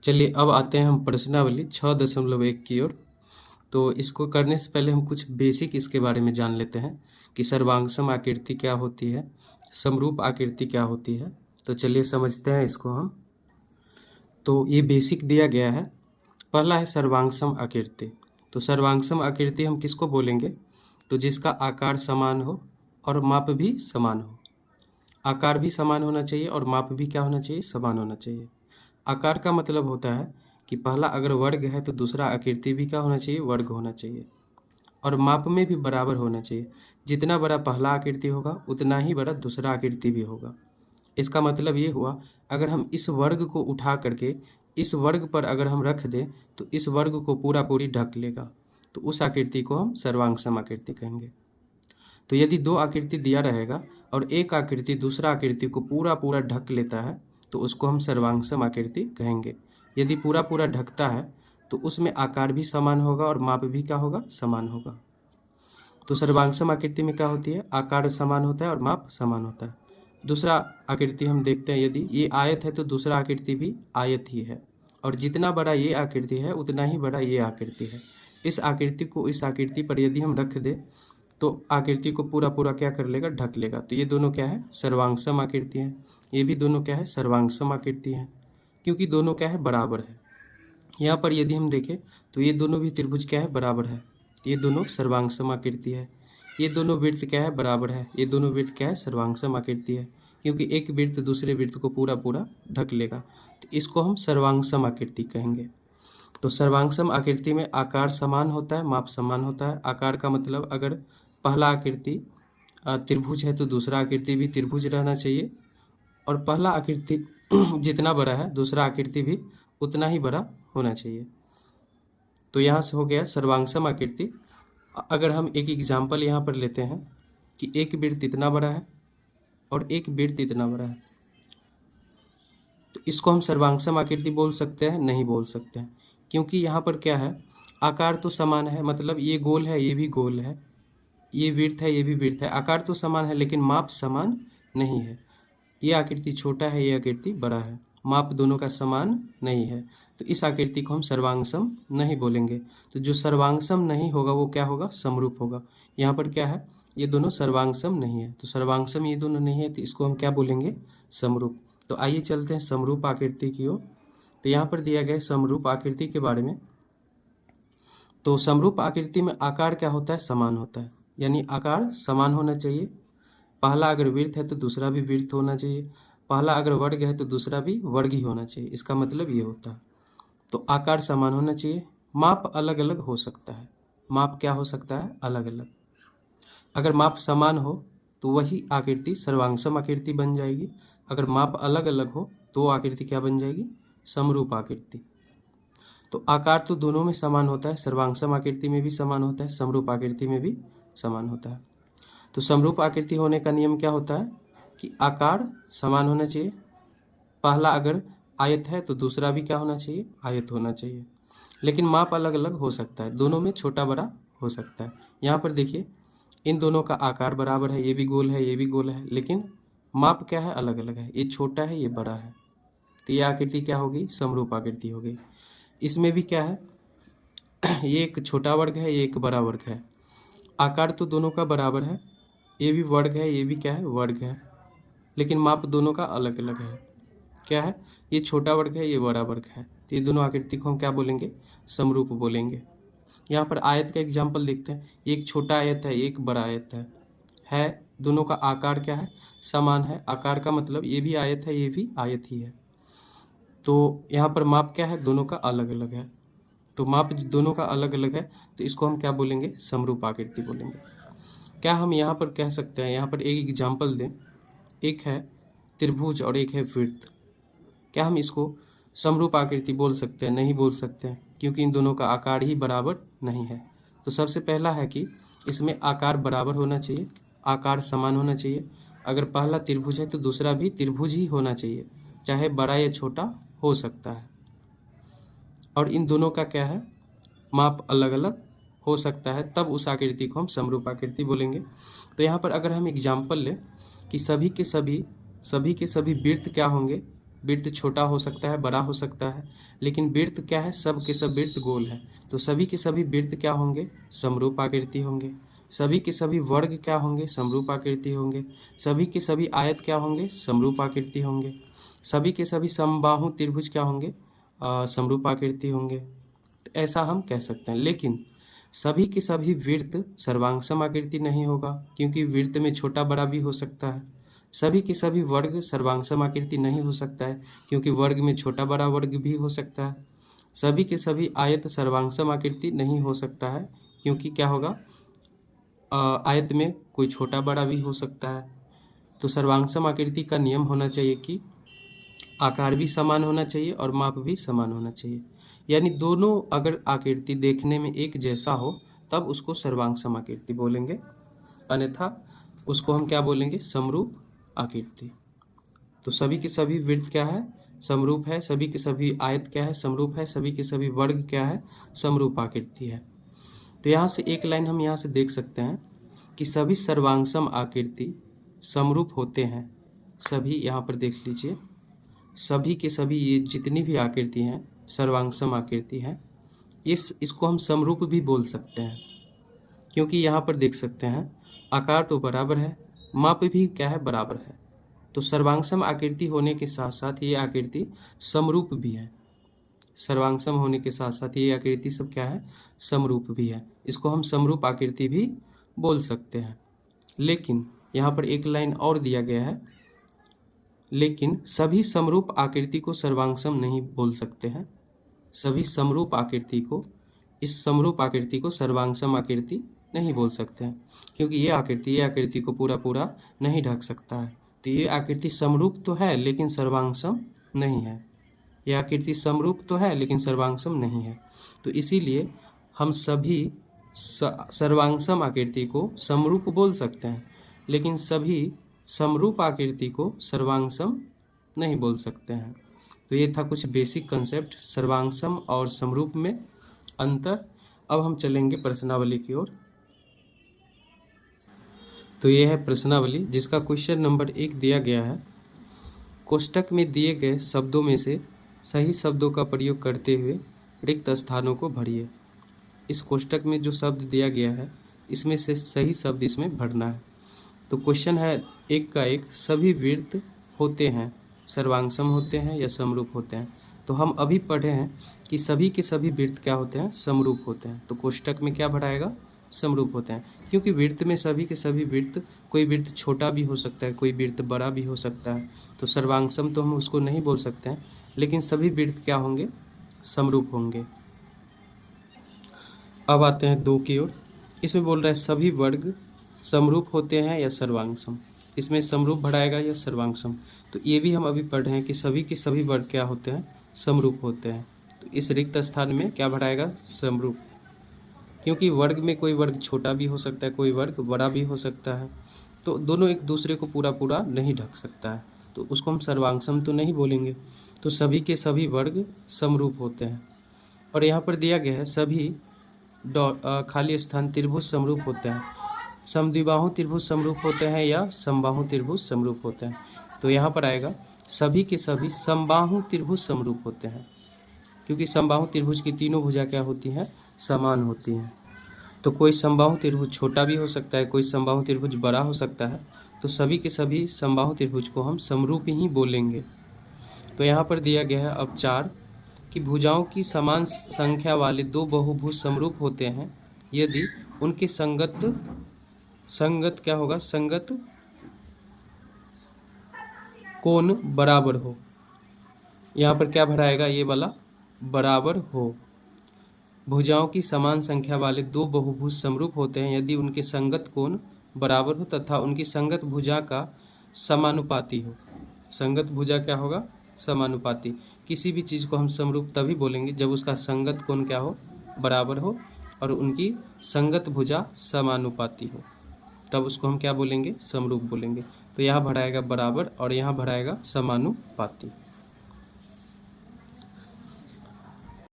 चलिए अब आते हैं हम प्रश्नावली 6.1 की ओर। तो इसको करने से पहले हम कुछ बेसिक इसके बारे में जान लेते हैं कि सर्वांगसम आकृति क्या होती है, समरूप आकृति क्या होती है। तो चलिए समझते हैं इसको हम। तो ये बेसिक दिया गया है। पहला है सर्वांगसम आकृति। तो सर्वांगसम आकृति हम किसको बोलेंगे? तो जिसका आकार समान हो और माप भी समान हो। आकार भी समान होना चाहिए और माप भी क्या होना चाहिए? समान होना चाहिए। आकार का मतलब होता है कि पहला अगर वर्ग है तो दूसरा आकृति भी क्या होना चाहिए? वर्ग होना चाहिए। और माप में भी बराबर होना चाहिए। जितना बड़ा पहला आकृति होगा उतना ही बड़ा दूसरा आकृति भी होगा। इसका मतलब ये हुआ, अगर हम इस वर्ग को उठा करके इस वर्ग पर अगर हम रख दें तो इस वर्ग को पूरा पूरी ढक लेगा, तो उस आकृति को हम सर्वांगसम आकृति कहेंगे। तो यदि दो आकृति दिया रहेगा और एक आकृति दूसरा आकृति को पूरा पूरा ढक लेता है तो उसको हम सर्वांगसम आकृति कहेंगे। यदि पूरा पूरा ढकता है तो उसमें आकार भी समान होगा और माप भी क्या होगा? समान होगा। तो सर्वांगसम आकृति में क्या होती है? आकार समान होता है और माप समान होता है। दूसरा आकृति हम देखते हैं, यदि ये आयत है तो दूसरा आकृति भी आयत ही है, और जितना बड़ा ये आकृति है उतना ही बड़ा ये आकृति है। इस आकृति को इस आकृति पर यदि हम रख दें तो आकृति को पूरा पूरा क्या कर लेगा? ढक लेगा। तो ये दोनों क्या है? सर्वांगसम आकृति है। ये भी दोनों क्या है? सर्वांगसम आकृति है, क्योंकि दोनों क्या है? बराबर है। यहाँ पर यदि हम देखें तो ये दोनों भी त्रिभुज क्या है? बराबर है। ये दोनों सर्वांगसम आकृति है। ये दोनों वृत्त क्या है? बराबर है। ये दोनों वृत्त क्या है? सर्वांगसम आकृति है, क्योंकि एक वृत्त दूसरे वृत्त को पूरा पूरा ढक लेगा। तो इसको हम सर्वांगसम आकृति कहेंगे। तो सर्वांगसम आकृति में आकार समान होता है, माप समान होता है। आकार का मतलब अगर पहला आकृति त्रिभुज है तो दूसरा आकृति भी त्रिभुज रहना चाहिए, और पहला आकृति जितना बड़ा है दूसरा आकृति भी उतना ही बड़ा होना चाहिए। तो यहाँ से हो गया सर्वांगसम आकृति। अगर हम एक एग्जाम्पल यहाँ पर लेते हैं कि एक वृत्त इतना बड़ा है और एक वृत्त इतना बड़ा है, तो इसको हम सर्वांगसम आकृति बोल सकते हैं? नहीं बोल सकते हैं, क्योंकि यहाँ पर क्या है? आकार तो समान है, मतलब ये गोल है ये भी गोल है, ये वृत्त है ये भी वृत्त है। आकार तो समान है लेकिन माप समान नहीं है। ये आकृति छोटा है ये आकृति बड़ा है, माप दोनों का समान नहीं है। तो इस आकृति को हम सर्वांगसम नहीं बोलेंगे। तो जो सर्वांगसम नहीं होगा वो क्या होगा? समरूप होगा। यहाँ पर क्या है? ये दोनों सर्वांगसम नहीं है, तो सर्वांगसम ये दोनों नहीं है तो इसको हम क्या बोलेंगे? समरूप। तो आइए चलते हैं समरूप आकृति की ओर। तो यहाँ पर दिया गया है समरूप आकृति के बारे में। तो समरूप आकृति में आकार क्या होता है? समान होता है, यानी आकार समान होना चाहिए। पहला अगर वृत्त है तो दूसरा भी वृत्त होना चाहिए, पहला अगर वर्ग है तो दूसरा भी वर्ग ही होना चाहिए। इसका मतलब ये होता है। तो आकार समान होना चाहिए। माप अलग अलग हो सकता है। माप क्या हो सकता है? अलग अलग। अगर माप समान हो तो वही आकृति सर्वांगसम आकृति बन जाएगी। अगर माप अलग अलग हो तो आकृति क्या बन जाएगी? समरूप आकृति। तो आकार तो दोनों में समान होता है, सर्वांगसम आकृति में भी समान होता है, समरूप आकृति में भी समान होता है। तो समरूप आकृति होने का नियम क्या होता है कि आकार समान होना चाहिए। पहला अगर आयत है तो दूसरा भी क्या होना चाहिए? आयत होना चाहिए। लेकिन माप अलग अलग हो सकता है, दोनों में छोटा बड़ा हो सकता है। यहाँ पर देखिए इन दोनों का आकार बराबर है, ये भी गोल है ये भी गोल है, लेकिन माप क्या है? अलग अलग है। ये छोटा है ये बड़ा है, तो ये आकृति क्या होगी? समरूप आकृति हो गई। इसमें भी क्या है? ये एक छोटा वर्ग है ये एक बड़ा वर्ग है। आकार तो दोनों का बराबर है, ये भी वर्ग है ये भी क्या है? वर्ग है, लेकिन माप दोनों का अलग अलग है। क्या है? ये छोटा वर्ग है ये बड़ा वर्ग है, तो ये दोनों आकृति को हम क्या बोलेंगे? समरूप बोलेंगे। यहाँ पर आयत का एग्जाम्पल देखते हैं। एक छोटा आयत है एक बड़ा आयत है दोनों का आकार क्या है? समान है। आकार का मतलब ये भी आयत है ये भी आयत ही है। तो यहाँ पर माप क्या है? दोनों का अलग अलग है। तो माप दोनों का अलग अलग है तो इसको हम क्या बोलेंगे? समरूप आकृति बोलेंगे। क्या हम यहाँ पर कह सकते हैं, यहाँ पर एक एग्जाम्पल दें, एक है त्रिभुज और एक है वृत्त, क्या हम इसको समरूप आकृति बोल सकते हैं? नहीं बोल सकते हैं, क्योंकि इन दोनों का आकार ही बराबर नहीं है। तो सबसे पहला है कि इसमें आकार बराबर होना चाहिए, आकार समान होना चाहिए। अगर पहला त्रिभुज है तो दूसरा भी त्रिभुज ही होना चाहिए, चाहे बड़ा या छोटा हो सकता है। और इन दोनों का क्या है? माप अलग अलग हो सकता है, तब उस आकृति को हम समरूप आकृति बोलेंगे। तो यहाँ पर अगर हम एग्जाम्पल लें कि सभी के सभी वृत्त क्या होंगे? वृत्त छोटा हो सकता है, बड़ा हो सकता है, लेकिन वृत्त क्या है, सब के सब वृत्त गोल है। तो सभी के सभी वृत्त क्या होंगे, समरूप आकृति होंगे। सभी के सभी वर्ग क्या होंगे, समरूप आकृति होंगे। सभी के सभी आयत क्या होंगे, समरूप आकृति होंगे। सभी के सभी समबाहु त्रिभुज क्या होंगे, समरूप आकृति होंगे। तो ऐसा हम कह सकते हैं। लेकिन सभी के सभी वृत्त सर्वांगसम आकृति नहीं होगा, क्योंकि वृत्त में छोटा बड़ा भी हो सकता है। सभी के सभी वर्ग सर्वांगसम आकृति नहीं हो सकता है, क्योंकि वर्ग में छोटा बड़ा वर्ग भी हो सकता है। सभी के सभी आयत सर्वांगसम आकृति नहीं हो सकता है, क्योंकि क्या होगा, आयत में कोई छोटा बड़ा भी हो सकता है। तो सर्वांगसम आकृति का नियम होना चाहिए कि आकार भी समान होना चाहिए और माप भी समान होना चाहिए। यानी दोनों अगर आकृति देखने में एक जैसा हो तब उसको सर्वांगसम आकृति बोलेंगे, अन्यथा उसको हम क्या बोलेंगे, समरूप आकृति। तो सभी के सभी वृत्त क्या है, समरूप है। सभी के सभी आयत क्या है, समरूप है। सभी के सभी वर्ग क्या है, समरूप आकृति है। तो यहाँ से एक लाइन हम यहाँ से देख सकते हैं कि सभी सर्वांगसम आकृति समरूप होते हैं। सभी यहाँ पर देख लीजिए, सभी के सभी ये जितनी भी आकृति हैं सर्वांगसम आकृति है। इसको हम समरूप भी बोल सकते हैं, क्योंकि यहाँ पर देख सकते हैं आकार तो बराबर है, माप भी क्या है, बराबर है। तो सर्वांगसम आकृति होने के साथ साथ ये आकृति समरूप भी है। सर्वांगसम होने के साथ साथ ये आकृति सब क्या है, समरूप भी है। इसको हम समरूप आकृति भी बोल सकते हैं। लेकिन यहाँ पर एक लाइन और दिया गया है, लेकिन सभी समरूप आकृति को सर्वांगसम नहीं बोल सकते हैं। सभी समरूप आकृति को, इस समरूप आकृति को सर्वांगसम आकृति नहीं बोल सकते हैं, क्योंकि ये आकृति को पूरा पूरा नहीं ढक सकता है। तो ये आकृति समरूप तो है लेकिन सर्वांगसम नहीं है। यह आकृति समरूप तो है लेकिन सर्वांगसम नहीं है। तो इसीलिए हम सभी सर्वांगसम आकृति को समरूप बोल सकते हैं, लेकिन सभी समरूप आकृति को सर्वांगसम नहीं बोल सकते हैं। तो ये था कुछ बेसिक कंसेप्ट सर्वांगसम और समरूप में अंतर। अब हम चलेंगे प्रश्नावली की ओर। तो ये है प्रश्नावली, जिसका क्वेश्चन नंबर 1 दिया गया है। कोष्टक में दिए गए शब्दों में से सही शब्दों का प्रयोग करते हुए रिक्त स्थानों को भरिए। इस कोष्टक में जो शब्द दिया गया है इसमें से सही शब्द इसमें भरना है। तो क्वेश्चन है एक का एक, सभी वृत्त होते हैं सर्वांगसम होते हैं या समरूप होते हैं। तो हम अभी पढ़े हैं कि सभी के सभी वृत्त क्या होते हैं, समरूप होते हैं। तो कोष्टक में क्या भराएगा, समरूप होते हैं, क्योंकि वृत्त में सभी के सभी वृत्त, कोई वृत्त छोटा भी हो सकता है, कोई वृत्त बड़ा भी हो सकता है। तो सर्वांगसम तो हम उसको नहीं बोल सकते हैं, लेकिन सभी वृत्त क्या होंगे, समरूप होंगे। अब आते हैं 2 की ओर। इसमें बोल रहा है सभी वर्ग समरूप होते हैं या सर्वांगसम। इसमें समरूप भराएगा या सर्वांगसम। तो ये भी हम अभी पढ़ रहे हैं कि सभी के सभी वर्ग क्या होते हैं, समरूप होते हैं। तो इस रिक्त स्थान में क्या भराएगा, समरूप, क्योंकि वर्ग में कोई वर्ग छोटा भी हो सकता है, कोई वर्ग बड़ा भी हो सकता है। तो दोनों एक दूसरे को पूरा पूरा नहीं ढक सकता है, तो उसको हम सर्वांगसम तो नहीं बोलेंगे। तो सभी के सभी वर्ग समरूप होते हैं। और यहाँ पर दिया गया है सभी खाली स्थान त्रिभुज समरूप होते हैं। समद्विबाहु त्रिभुज समरूप होते हैं या समबाहु त्रिभुज समरूप होते हैं। तो यहाँ पर आएगा सभी के सभी समबाहु त्रिभुज समरूप होते हैं, क्योंकि समबाहु त्रिभुज की तीनों भुजा क्या होती हैं, समान होती हैं। तो कोई समबाहु त्रिभुज छोटा भी हो सकता है, कोई समबाहु त्रिभुज बड़ा हो सकता है। तो सभी के सभी समबाहु त्रिभुज को हम समरूप ही बोलेंगे। तो यहाँ पर दिया गया है अब 4 कि भुजाओं की समान संख्या वाले 2 बहुभुज समरूप होते हैं यदि उनके संगत क्या होगा, संगत कोण बराबर हो। यहाँ पर क्या भराएगा, ये वाला बराबर हो। भुजाओं की समान संख्या वाले 2 बहुभुज समरूप होते हैं यदि उनके संगत कोण बराबर हो तथा उनकी संगत भुजा का समानुपाती हो। संगत भुजा क्या होगा, समानुपाती। किसी भी चीज़ को हम समरूप तभी बोलेंगे जब उसका संगत कोण क्या हो, बराबर हो, और उनकी संगत भुजा समानुपाती हो, तब उसको हम क्या बोलेंगे, समरूप बोलेंगे। तो यहाँ भराएगा बराबर और यहाँ भराएगा समानुपाती।